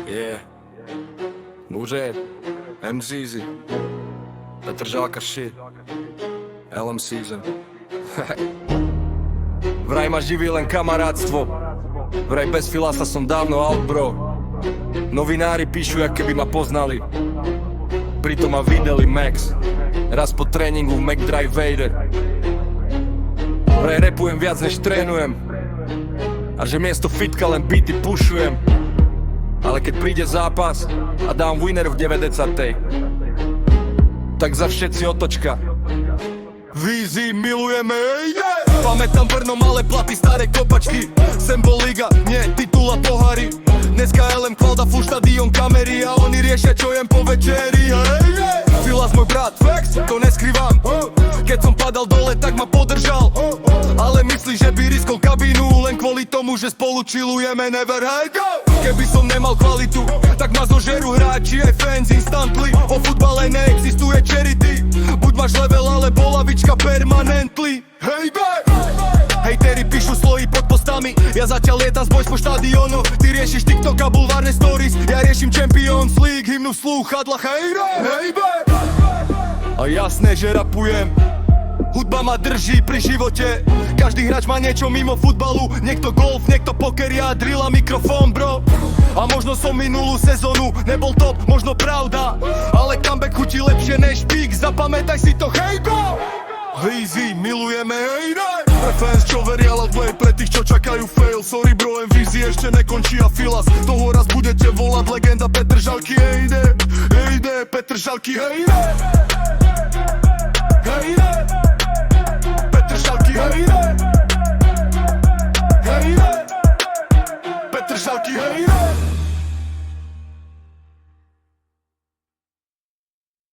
Yeah. Muže, MZZ, Petr Žalka shit, LM Season. Vraj ma živí len kamarátstvo, vraj bez Filasa som dávno out, bro. Novinári píšu, jak keby ma poznali, pritom ma videli Max. Raz po tréningu v McDrive Vader. Vraj rapujem viac než trénujem, a že miesto fitka len beaty pushujem. Ale keď príde zápas a dám winner v 90. tak za všetci otočka. Vízy milujeme, yeah! Pamätám Brno, malé platy, staré kopačky. Sem bol liga, nie titul a pohary. Dneska LM Cloud a full štadión kamery, a oni riešia, čo jem po večeri, hey, yeah! Filas môj brat, facts, to neskrývam. Keď som padal dole, tak ma podržal. Ale myslí, že by riskol kabínu len kvôli tomu, že spolu chillujeme, never hey, go! Keby som nemal kvalitu, tak ma zožerú hráči aj fans instantly. O futbale neexistuje charity, buď máš level alebo lavička permanently. Hej, back! Hejteri píšu slohy pod postami, ja zatiaľ lietam z boys po štadiónu. Ty riešiš TikTok a bulvárne stories, ja riešim Champions League, hymnu v slúchadlách, hej, back! A jasné, že rapujem, hudba ma drží pri živote. Každý hráč má niečo mimo futbalu, niekto golf, niekto poker, ja drill a mikrofón, bro. A možno som minulú sezónu nebol top, možno pravda, ale comeback chutí lepšie než pík, zapamätaj si to, hej, bro! Vízy, milujeme, hej, daj! Pre fans, čo veria loud way, pre tých, čo čakajú fail. Sorry bro, MVZ ešte nekončí a Filas toho raz budete volať legenda Petr Žalky, hej, ide, Petr Žalky, hej, ide. Hej, ide. Petr Žalky, hej, ide. Hej, ide. Petr Žalky, hej, ide.